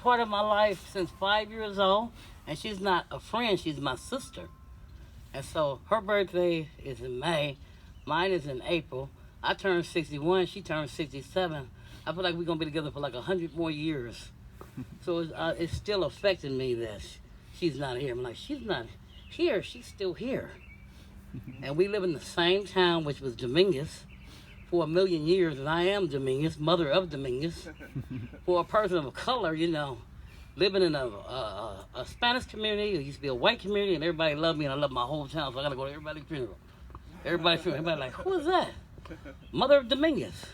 part of my life since 5 years old, and she's not a friend, she's my sister. And so her birthday is in May, mine is in April. I turned 61, she turned 67. I feel like we're gonna be together for like 100 more years. So it's still affecting me that she's not here. I'm like, she's not here, she's still here. And we live in the same town, which was Dominguez, for 1,000,000 years, and I am Dominguez, mother of Dominguez. For a person of color, you know, living in a Spanish community, it used to be a white community, and everybody loved me, and I love my whole town, so I gotta go to everybody's funeral. Everybody like, who is that? Mother of Dominguez.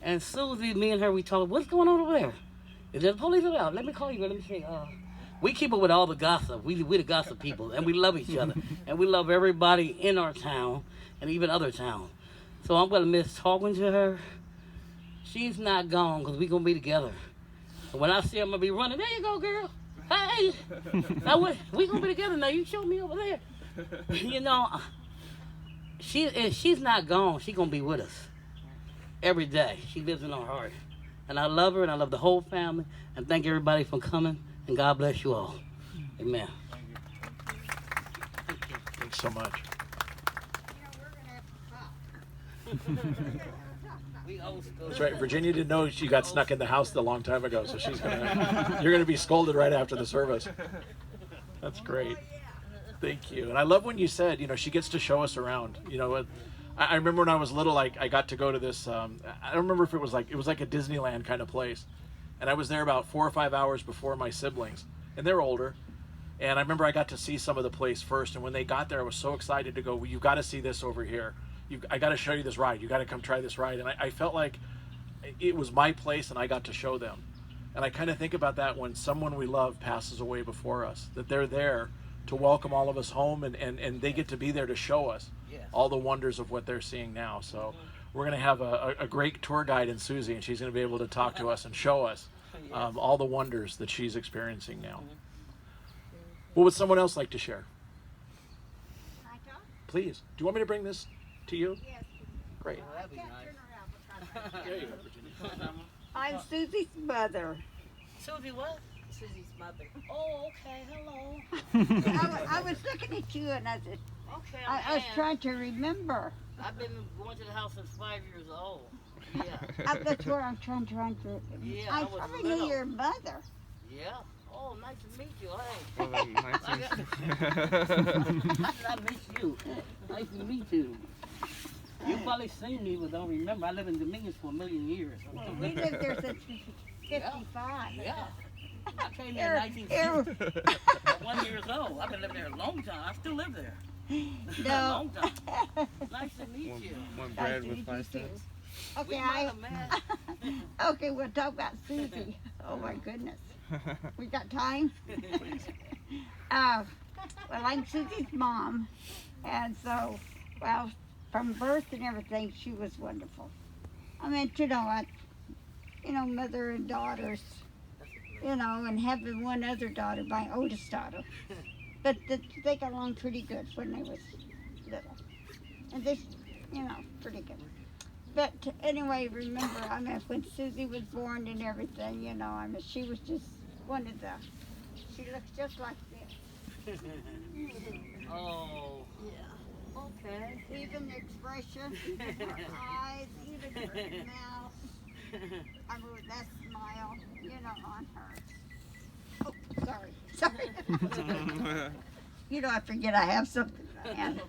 And Susie, me and her, we talked, what's going on over there? Is there the police around? Let me call you, let me see. We keep up with all the gossip. We the gossip people, and we love each other. And we love everybody in our town, and even other towns. So I'm gonna miss talking to her. She's not gone, because we're gonna be together. So when I see her, I'm gonna be running, there you go, girl. Hey, now we gonna be together now. You show me over there. You know, she's not gone. She's gonna be with us every day. She lives in our heart. And I love her, and I love the whole family. And thank everybody for coming, and God bless you all. Amen. Thanks so much. That's right. Virginia didn't know she got snuck in the house a long time ago, so you're gonna be scolded right after the service. That's great. Thank you. And I love when you said, you know, she gets to show us around. You know, I remember when I was little, like I got to go to this. I don't remember if it was like a Disneyland kind of place, and I was there about 4 or 5 hours before my siblings, and they're older. And I remember I got to see some of the place first, and when they got there, I was so excited to go. Well, you got to see this over here. I got to show you this ride. You got to come try this ride. And I felt like it was my place, and I got to show them. And I kind of think about that when someone we love passes away before us, that they're there to welcome all of us home, and they get to be there to show us all the wonders of what they're seeing now. So we're going to have a great tour guide in Susie, and she's going to be able to talk to us and show us all the wonders that she's experiencing now. What would someone else like to share? Please. Do you want me to bring this to you? Yes. Great. I can't turn around. There you go, Virginia. I'm Susie's mother. Susie, what? Susie's mother. Oh, okay. Hello. I was looking at you and I said, Okay, I was trying to remember. I've been going to the house since 5 years old. Yeah. That's where I'm trying to. Yeah, I I was probably little. knew your mother. Yeah. Oh, nice to meet you. Hey. Well, nice I miss you. Nice to meet you. You probably seen me, but don't remember. I lived in Dominguez for 1,000,000 years. Well, we lived there since 55. Yeah. I came there in 1 year old. I've been living there a long time. I still live there. A No. long time. Nice to meet you. one Nice bread to with meet 5 you, too. cents. Okay, We might have met. okay, we'll talk about Susie. Oh my goodness. We got time? Well, I'm Susie's mom, and so, well, from birth and everything, she was wonderful. I mean, mother and daughters, and having one other daughter, my oldest daughter. But they got along pretty good when they was little. And this, pretty good. But anyway, remember, when Susie was born and everything, she was just one of she looks just like this. Oh. Yeah. Okay. Even the expression, even her eyes, even her mouth. That smile, on her. Oh, sorry. I forget I have something in my hand.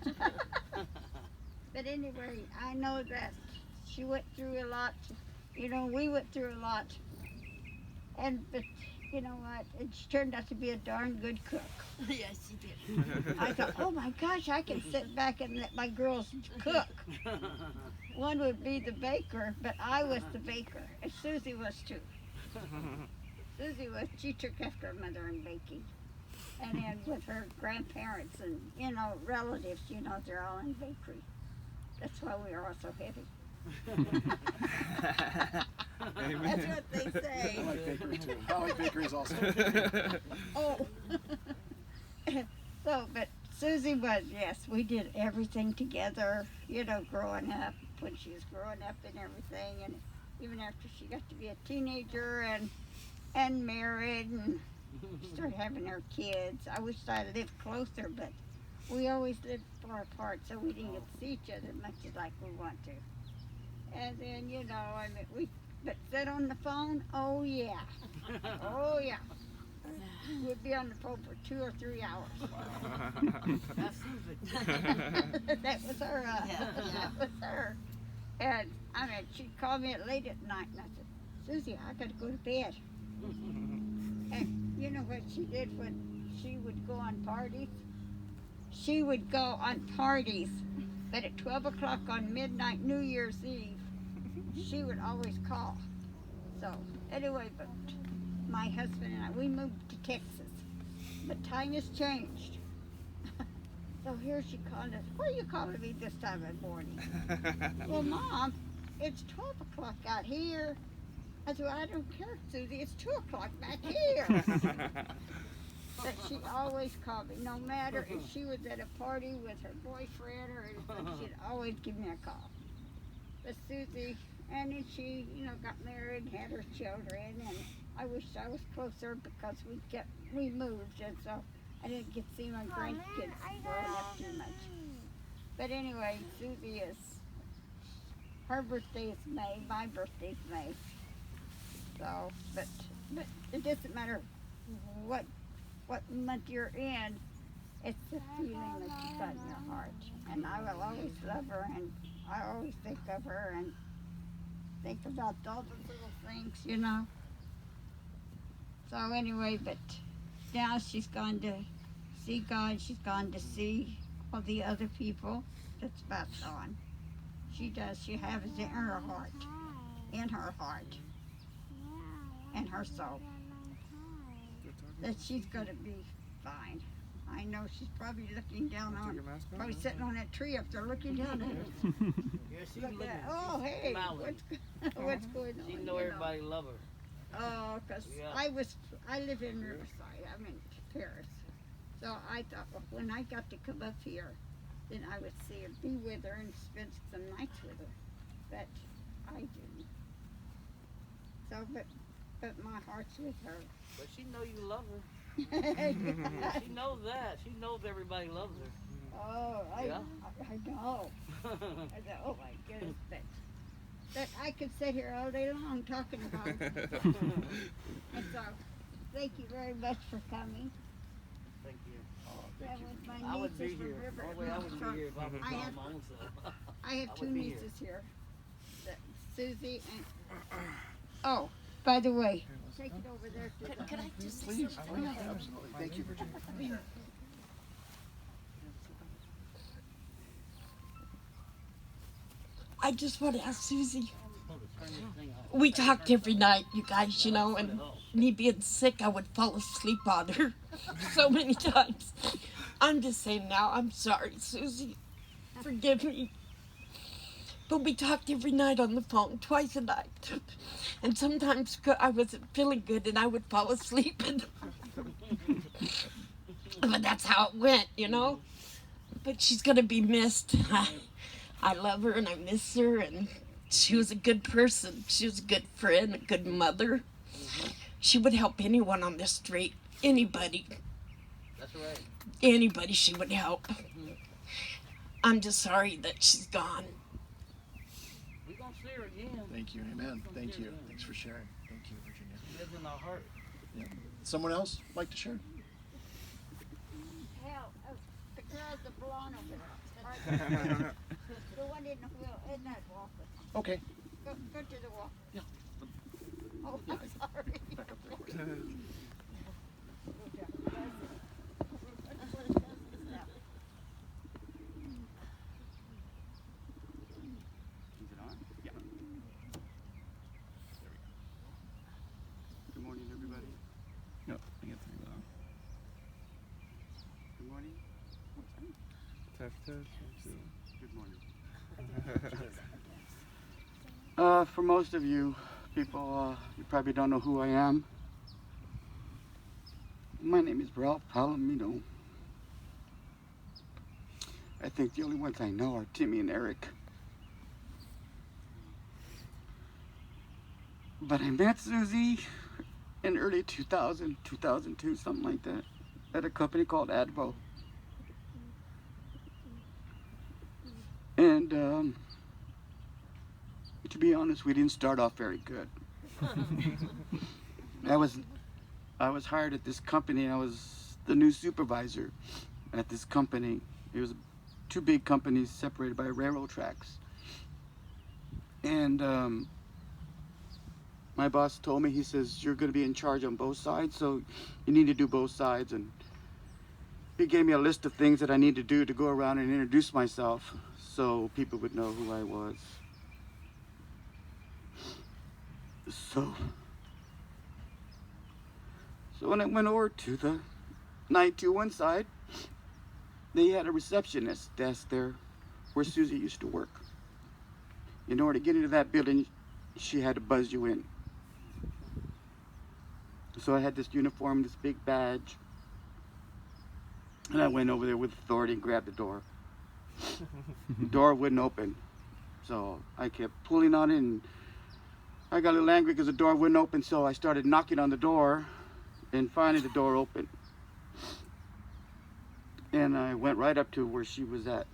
But anyway, I know that she went through a lot. We went through a lot. But you know what? She turned out to be a darn good cook. Yes, she did. I thought, oh my gosh, I can sit back and let my girls cook. One would be the baker, but I was the baker, and Susie was too. She took after her mother in baking. And then with her grandparents and, relatives, they're all in bakery. That's why we are all so heavy. That's what they say. I like bakery too. I like bakeries also. Oh. But Susie was, yes, we did everything together, growing up, when she was growing up and everything, and even after she got to be a teenager, and married and started having our kids. I wish I lived closer, but we always lived far apart, so we didn't get to see each other much as like we want to. And then, you know, I mean, but sit on the phone, oh yeah. Oh yeah. We'd be on the phone for 2 or 3 hours. That's Susie. That was her. That was her. And I mean, she'd call me late at night, and I said, Susie, I gotta go to bed. And you know what she did when she would go on parties? She would go on parties, but at 12 o'clock on midnight, New Year's Eve, she would always call. So anyway, but my husband and I, we moved to Texas. But time has changed. So here she called us, what are you calling me this time of morning? Well, Mom, it's 12 o'clock out here. I said, well, I don't care, Susie, it's 2 o'clock back here. But she always called me, no matter if she was at a party with her boyfriend or anything, she'd always give me a call. But Susie, and then she, you know, got married and had her children, and I wish I was closer because we moved, and so I didn't get to see my grandkids growing up too much. But anyway, Susie her birthday is May, my birthday's May. So, but it doesn't matter what month you're in, it's the feeling that you've got in your heart. And I will always love her, and I always think of her and think about all the little things, you know. So anyway, but now she's gone to see God. She's gone to see all the other people that's passed on. She does. She has it in her heart, and her soul, that she's going to be fine. I know she's probably looking down on, probably sitting on that tree up there looking down at us. Yeah, she's Look looking. at, oh, hey, smiling. what's going on? She you know everybody love her. Oh, because Yeah. I live in Riverside. I'm in Paris. So I thought, well, when I got to come up here, then I would see her, be with her, and spend some nights with her. But I didn't. So, but my heart's with her. But she know you love her. Yeah. She knows that. She knows everybody loves her. Oh, Yeah. I know. I said, oh my goodness, but I could sit here all day long talking about it. And so, thank you very much for coming. Thank you. That was my I would be nieces from here. River. No way I would be here if I was I on have- my own self. I have I two would be here. nieces here, Susie and. Oh, by the way, take it over there to the. Could I just Please, oh, yeah, absolutely. Thank you, Virginia. I just want to ask Susie. We talked every night, you guys, you know, and me being sick, I would fall asleep on her so many times. I'm just saying now, I'm sorry, Susie. Forgive me. But we talked every night on the phone, twice a night. And sometimes I wasn't feeling good and I would fall asleep. But that's how it went, you know? But she's going to be missed. I love her and I miss her, and she was a good person. She was a good friend, a good mother. She would help anyone on the street, anybody. That's right. Anybody she would help. I'm just sorry that she's gone. We gonna see her again. Thank you. Amen. Thank you. Thanks for sharing. Thank you, Virginia. She lives in our heart. Someone else like to share? Hell, the girl's the blonde over there. The one in the wheel, in that walker. Okay. Go to the walker. Yeah. Oh, I'm sorry. Back up there. Is it on? Yeah. Good morning, everybody. Yep, I get through that. Good morning. Test, test. Good morning. For most of you people, you probably don't know who I am. My name is Ralph Palomino. I think the only ones I know are Timmy and Eric. But I met Susie in early 2000, 2002, something like that, at a company called Advo. And to be honest, we didn't start off very good. I was hired at this company. I was the new supervisor at this company. It was two big companies separated by railroad tracks. And my boss told me, he says, you're going to be in charge on both sides, so you need to do both sides. And he gave me a list of things that I need to do to go around and introduce myself so people would know who I was. So when I went over to the 921 side, they had a receptionist desk there where Susie used to work. In order to get into that building, she had to buzz you in. So I had this uniform, this big badge, and I went over there with authority and grabbed the door. The door wouldn't open, so I kept pulling on it, and I got a little angry because the door wouldn't open, so I started knocking on the door, and finally the door opened. And I went right up to where she was at.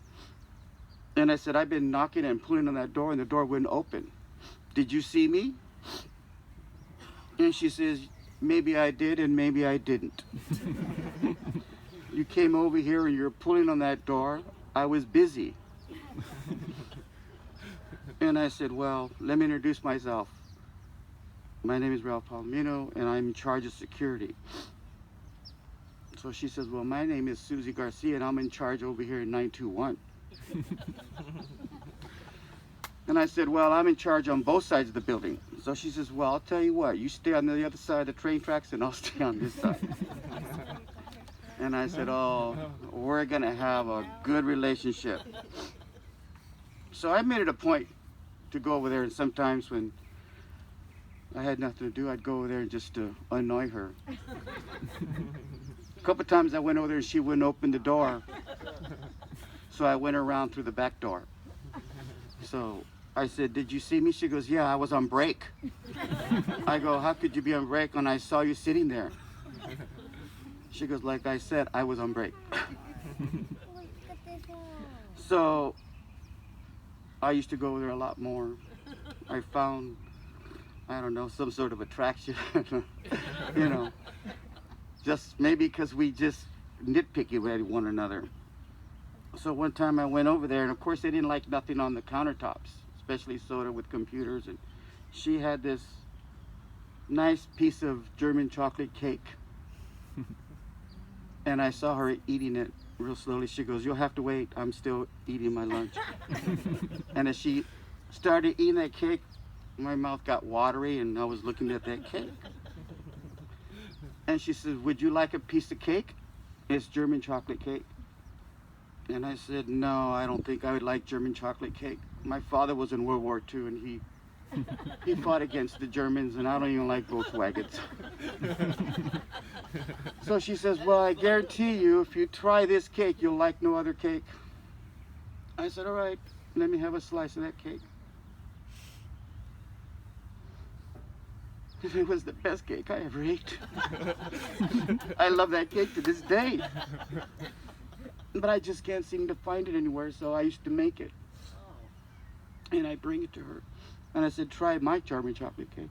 And I said, I've been knocking and pulling on that door, and the door wouldn't open. Did you see me? And she says, maybe I did and maybe I didn't. You came over here and you're pulling on that door. I was busy. And I said, well, let me introduce myself. My name is Ralph Palomino, and I'm in charge of security. So she says, well, my name is Susie Garcia, and I'm in charge over here in 921. And I said, well, I'm in charge on both sides of the building. So she says, well, I'll tell you what, you stay on the other side of the train tracks and I'll stay on this side. And I said, oh, we're gonna have a good relationship. So I made it a point to go over there, and sometimes when I had nothing to do, I'd go over there just to annoy her. A couple times I went over there and she wouldn't open the door. So I went around through the back door. So I said, did you see me? She goes, yeah, I was on break. I go, how could you be on break when I saw you sitting there? She goes, like I said, I was on break. So I used to go over there a lot more. I found, I don't know, some sort of attraction, you know, just maybe because we just nitpicky with one another. So one time I went over there, and of course they didn't like nothing on the countertops, especially soda with computers, and she had this nice piece of German chocolate cake. And I saw her eating it real slowly. She goes, you'll have to wait, I'm still eating my lunch. And as she started eating that cake, my mouth got watery, and I was looking at that cake. And she says, would you like a piece of cake? It's German chocolate cake. And I said, no, I don't think I would like German chocolate cake. My father was in World War II, and he fought against the Germans, and I don't even like Volkswagens. So she says, well, I guarantee you, if you try this cake, you'll like no other cake. I said, all right, let me have a slice of that cake. It was the best cake I ever ate. I love that cake to this day. But I just can't seem to find it anywhere, so I used to make it. And I bring it to her. And I said, try my German chocolate cake.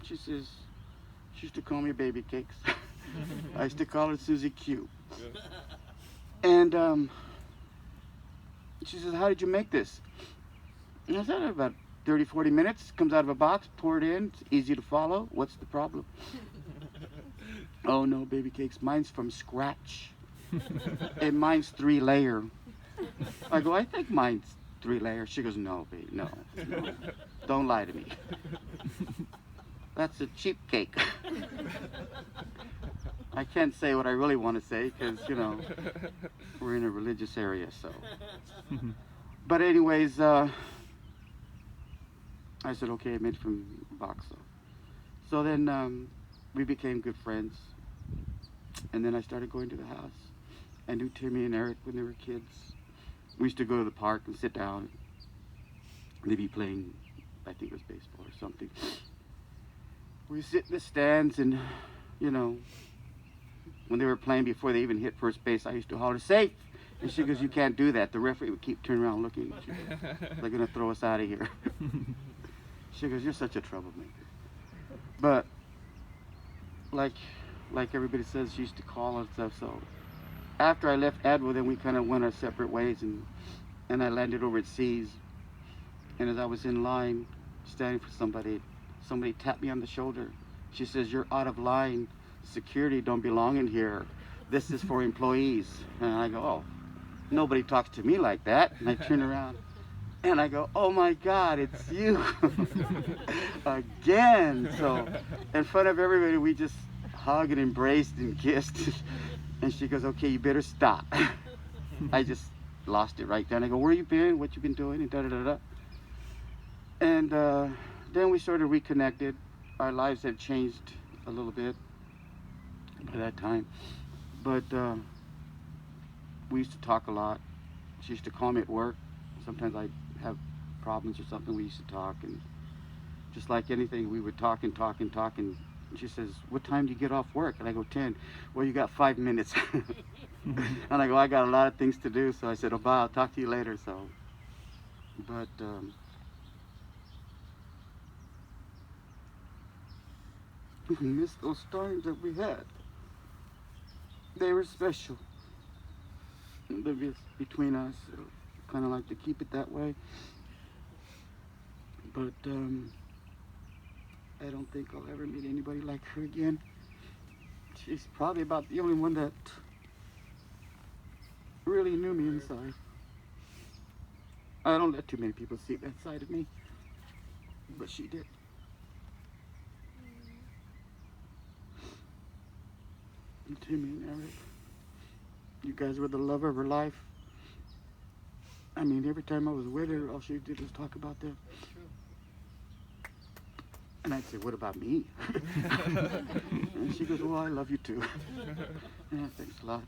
She says, she used to call me baby cakes. I used to call her Susie Q. And she says, how did you make this? And I said, about 30, 40 minutes. Comes out of a box, pour it in. It's easy to follow. What's the problem? Oh no, baby cakes, mine's from scratch. And mine's 3-layer. I go, I think mine's 3-layer. She goes, no, baby, no. Don't lie to me. That's a cheap cake. I can't say what I really want to say because, you know, we're in a religious area, so. But anyways, I said, okay, I made it from box. So then we became good friends. And then I started going to the house. I knew Timmy and Eric when they were kids. We used to go to the park and sit down. They'd be playing, I think it was baseball or something. we sit in the stands, and you know, when they were playing before they even hit first base, I used to holler, "Safe!" And she goes, "You can't do that." The referee would keep turning around looking. She goes, "They're gonna throw us out of here." She goes, "You're such a troublemaker." But like everybody says, she used to call and stuff. So after I left Adwo, then we kind of went our separate ways, and I landed over at Seas. And as I was in line, standing for somebody tapped me on the shoulder. She says, "You're out of line. Security don't belong in here. This is for employees." And I go, "Oh, nobody talks to me like that." And I turn around and I go, "Oh my God, it's you." Again. So in front of everybody, we just hugged and embraced and kissed. And she goes, "Okay, you better stop." I just lost it right there. And I go, "Where you been? What you been doing?" And da-da-da-da. And then we sort of reconnected. Our lives had changed a little bit by that time. But we used to talk a lot. She used to call me at work. Sometimes I'd have problems or something. We used to talk. And just like anything, we would talk. And she says, "What time do you get off work?" And I go, 10. "Well, you got 5 minutes." And I go, "I got a lot of things to do." So I said, "Oh, bye, I'll talk to you later." So, but we miss those times that we had. They were special. Between us, kind of like to keep it that way. But I don't think I'll ever meet anybody like her again. She's probably about the only one that really knew me inside. I don't let too many people see that side of me, but she did. And Timmy and Eric, you guys were the love of her life. I mean, every time I was with her, all she did was talk about them. And I'd say, "What about me?" And she goes, "Well, I love you too." Yeah, thanks a lot.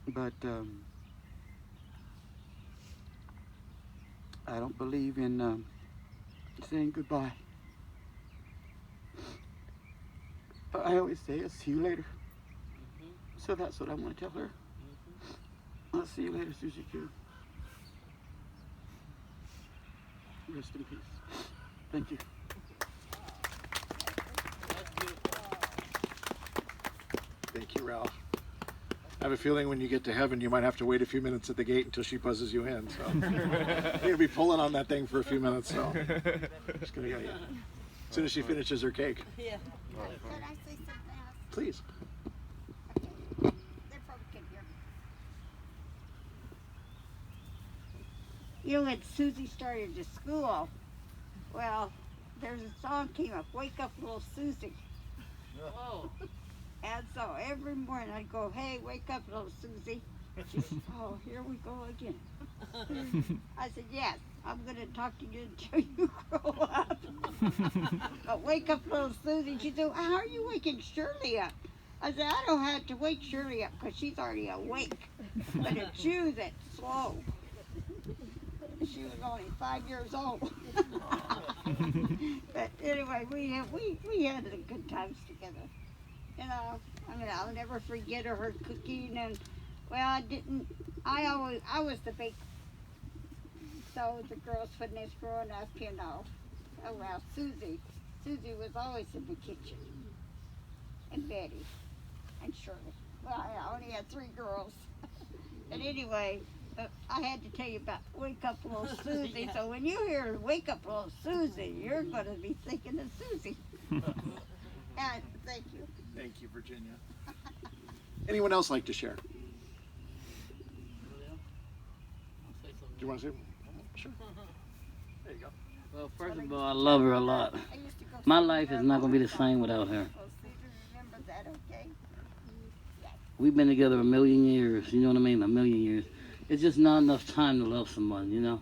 But I don't believe in saying goodbye. I always say, "I'll see you later." So that's what I want to tell her. I'll see you later, Susie Q. Rest in peace. Thank you. Thank you, Ralph. I have a feeling when you get to heaven, you might have to wait a few minutes at the gate until she buzzes you in. So you're gonna be pulling on that thing for a few minutes. So just gonna get you as soon as she finishes her cake. Yeah. Could I say something else? Please. Okay. They probably can hear me. You know, when Susie started to school, well, there's a song came up, "Wake Up Little Susie." Oh. And so every morning I'd go, "Hey, wake up, little Susie." She said, "Oh, here we go again." I said, "Yes, I'm going to talk to you until you grow up." But wake up, little Susie. She said, "How are you waking Shirley up?" I said, "I don't have to wake Shirley up because she's already awake. But it's you that's slow." She was only 5 years old. But anyway, we had the good times together. You know, I mean, I'll never forget her cooking, and well, I was the baker. So the girls, when they was growing up, you know, oh well, Susie was always in the kitchen, and Betty, and Shirley. Well, I only had 3 girls. But anyway, I had to tell you about Wake Up Little Susie. So when you hear Wake Up Little Susie, you're going to be thinking of Susie. And thank you. Thank you, Virginia. Anyone else like to share? Do you want to say? Sure. There you go. Well, first of all, I love her a lot. I used to go My see life her is not going to be the all time. same without her. Oh, Susie, remember that, okay? We've been together a million years, you know what I mean? A million years. It's just not enough time to love someone, you know?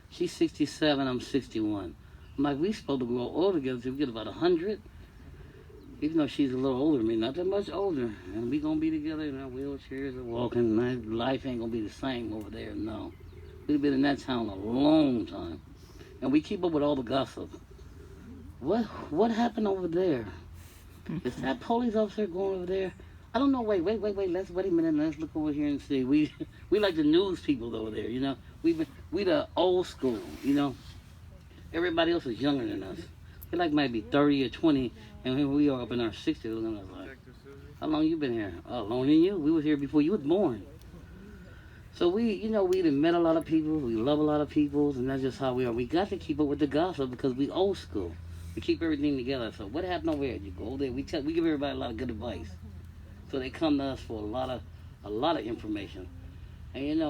She's 67, I'm 61. I'm like, we supposed to grow old together till we get about 100. Even though she's a little older than me, not that much older. And we going to be together in our wheelchairs and walking. And life ain't going to be the same over there, no. We've been in that town a long time. And we keep up with all the gossip. What happened over there? Is that police officer going over there? I don't know. Wait. Let's wait a minute. Let's look over here and see. We like the news people over there. You know, we the old school. You know, everybody else is younger than us. They like maybe 30 or 20, and here we are up in our 60s. Looking at us like, how long you been here? Oh, longer than you. We was here before you was born. So we done met a lot of people. We love a lot of people, and that's just how we are. We got to keep up with the gossip because we old school. We keep everything together. So what happened over here? You go over there. We give everybody a lot of good advice. So they come to us for a lot of information, and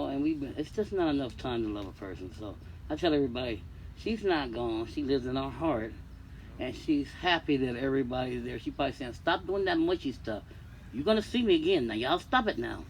it's just not enough time to love a person. So I tell everybody, she's not gone. She lives in our heart, and she's happy that everybody's there. She probably saying, "Stop doing that mushy stuff. You're gonna see me again. Now y'all stop it now."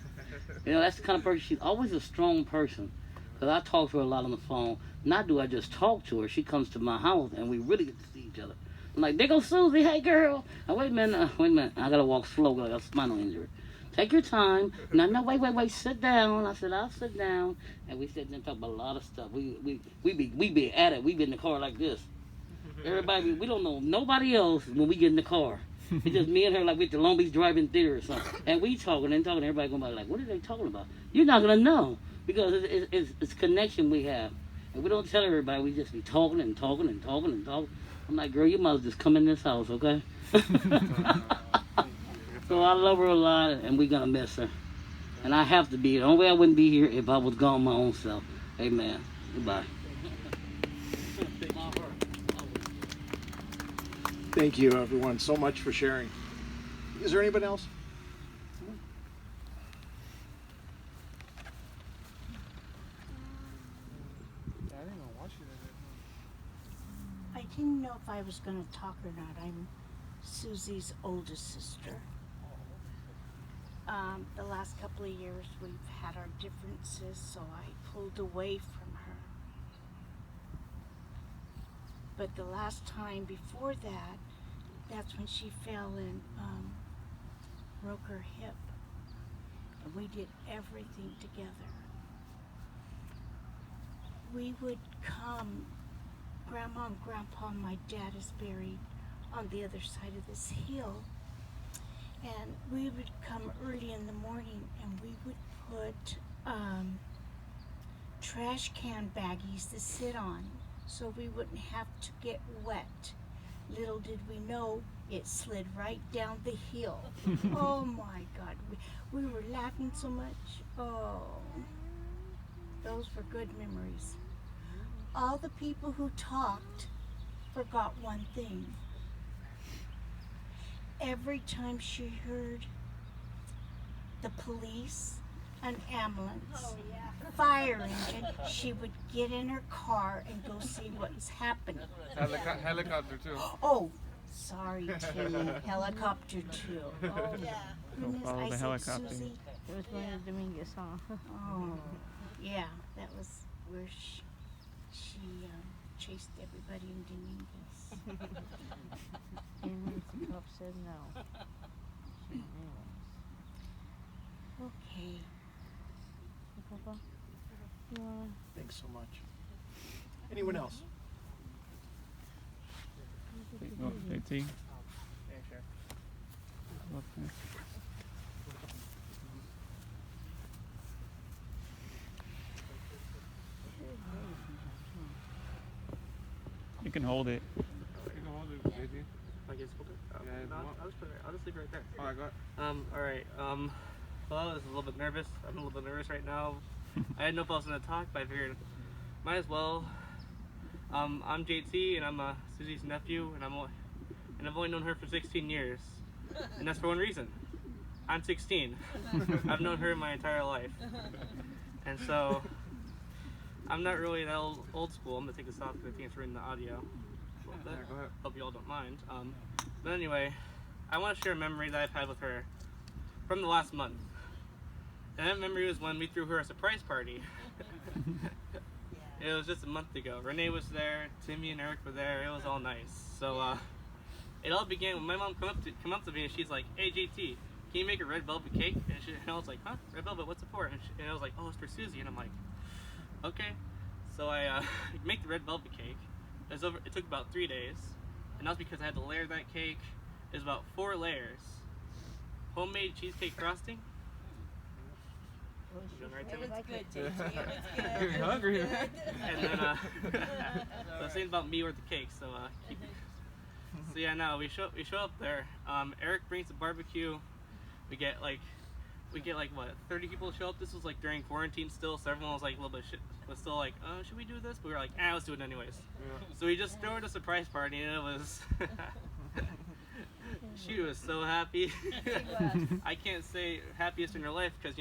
That's the kind of person. She's always a strong person. Cause I talk to her a lot on the phone. Not do I just talk to her. She comes to my house, and we really get to see each other. I'm like, there goes Susie. Hey, girl. Now, wait a minute. I got to walk slow because I got a spinal injury. Take your time. No, wait. Sit down. I said, I'll sit down. And we sit there and talk about a lot of stuff. We be at it. We be in the car like this. Everybody, we don't know nobody else when we get in the car. It's just me and her like we at the Long Beach Drive-In Theater or something. And we talking. Everybody going by like, what are they talking about? You're not going to know because it's connection we have. And we don't tell everybody. We just be talking. I'm like, girl, you might as well just come in this house, okay? So I love her a lot, and we're going to miss her. And I have to be here. The only way I wouldn't be here if I was gone my own self. Amen. Goodbye. Thank you, everyone, so much for sharing. Is there anybody else? I didn't know if I was going to talk or not. I'm Susie's oldest sister. The last couple of years we've had our differences, so I pulled away from her. But the last time before that, that's when she fell and broke her hip. And we did everything together. We would come. Grandma and Grandpa and my dad is buried on the other side of this hill. And we would come early in the morning and we would put trash can baggies to sit on so we wouldn't have to get wet. Little did we know it slid right down the hill. Oh my God, we were laughing so much. Oh, those were good memories. All the people who talked forgot one thing. Every time she heard the police, an ambulance, fire engine, she would get in her car and go see what's happening. Helicopter too. Oh, sorry, too. Helicopter too. Oh, yeah. Goodness, Follow I the said, helicopter. Susie. It was one of Dominguez, huh? Oh, yeah, that was where she chased everybody in Dominguez. And the cop said no. Okay. Papa, you wanna? Thanks so much. Anyone else? Oh, JT. Okay. You can hold it. You can hold it, JT. I guess hold it. Yeah, no, I'll just leave it right there. Oh, I got it. All right. Well, I was a little bit nervous. I'm a little bit nervous right now. I didn't know if I was going to talk, but I figured might as well. I'm JT, and I'm Susie's nephew, and I've only known her for 16 years, and that's for one reason. I'm 16. I've known her my entire life, and so I'm not really that old school. I'm gonna take this off because I think it's written in the audio. Yeah, go ahead. Hope you all don't mind. But anyway, I want to share a memory that I've had with her from the last month. And that memory was when we threw her a surprise party. It was just a month ago. Renee was there, Timmy and Eric were there. It was all nice. So it all began when my mom come up to me and she's like, "Hey JT, can you make a red velvet cake?" And I was like, "Huh? Red velvet? What's it for?" And I was like, "Oh, it's for Susie." And I'm like, "Okay." So I make the red velvet cake. It took about 3 days. and that's because I had to layer that cake. It was about 4 layers. Homemade cheesecake frosting. Right It to was me? good, JT. It was good. You're hungry. And then the same about me or the cake. So keep it. So yeah, no, we show up there. Eric brings the barbecue. We get like what, 30 people show up. This was like during quarantine still, so everyone was like a little bit was still like, oh, should we do this? But we were like, let's do it anyways. So we just threw it a surprise party, and it was. She was so happy. I can't say happiest in her life because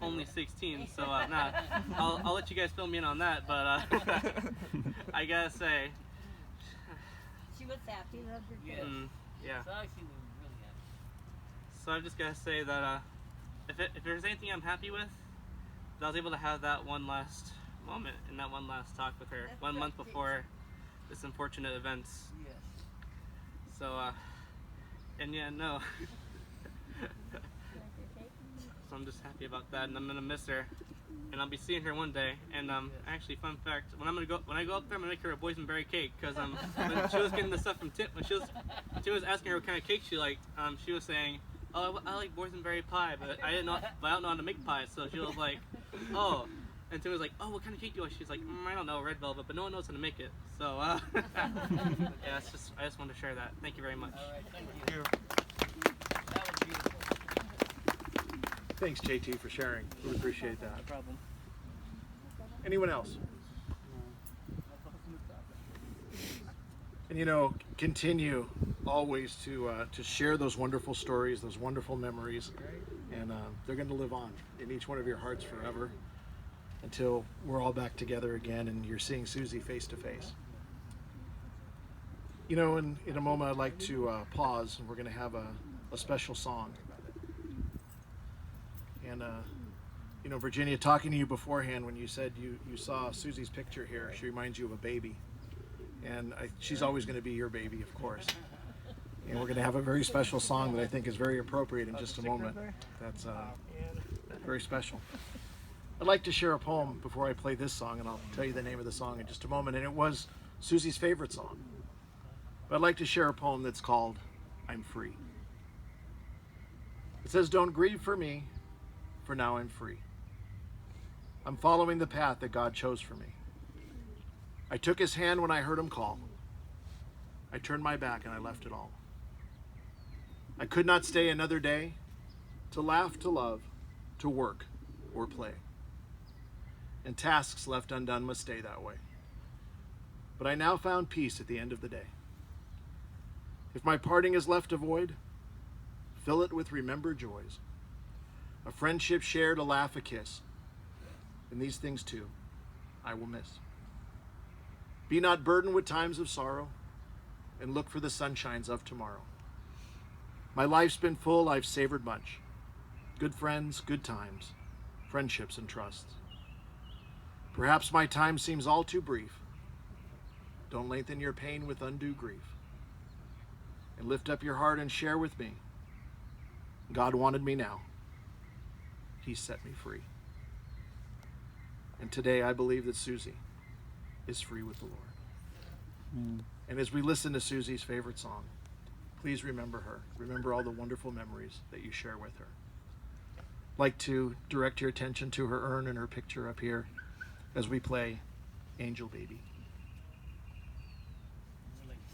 only 16. So I'll let you guys fill me in on that. But I gotta say. She was happy. Loved her Yes. too. Yeah. So actually, we were really happy. So I just gotta say that if there's anything I'm happy with, that I was able to have that one last moment and that one last talk with her That's 1 month right, before this unfortunate event. Yes. So and yeah, no. So I'm just happy about that, and I'm gonna miss her, and I'll be seeing her one day. And actually, fun fact: when I go up there, I'm gonna make her a boysenberry cake because when she was getting the stuff from Tim, when she was asking her what kind of cake she liked, she was saying, "Oh, I like boysenberry pie, but I don't know how to make pie." So she was like, "Oh," and Tim was like, "Oh, what kind of cake do you like?" She's like, "I don't know, red velvet," but no one knows how to make it. So yeah, I just wanted to share that. Thank you very much. All right, thank Thank you. you. That was beautiful. Thanks, JT, for sharing. We appreciate that. No problem. Anyone else? And continue always to share those wonderful stories, those wonderful memories, and they're going to live on in each one of your hearts forever until we're all back together again and you're seeing Susie face to face. In a moment I'd like to pause, and we're going to have a special song. And Virginia, talking to you beforehand when you said you saw Susie's picture here, she reminds you of a baby. And she's always going to be your baby, of course. And we're going to have a very special song that I think is very appropriate in just a moment. That's very special. I'd like to share a poem before I play this song, and I'll tell you the name of the song in just a moment. And it was Susie's favorite song. But I'd like to share a poem that's called I'm Free. It says, "Don't grieve for me, for now I'm free. I'm following the path that God chose for me. I took his hand when I heard him call. I turned my back and I left it all. I could not stay another day to laugh, to love, to work or play. And tasks left undone must stay that way. But I now found peace at the end of the day. If my parting is left a void, fill it with remembered joys. A friendship shared, a laugh, a kiss. And these things too, I will miss. Be not burdened with times of sorrow, and look for the sunshines of tomorrow. My life's been full, I've savored much. Good friends, good times, friendships and trusts. Perhaps my time seems all too brief. Don't lengthen your pain with undue grief. And lift up your heart and share with me. God wanted me now. He set me free. And today I believe that Susie is free with the Lord. And as we listen to Susie's favorite song, please remember her. Remember all the wonderful memories that you share with her. I'd like to direct your attention to her urn and her picture up here as we play Angel Baby.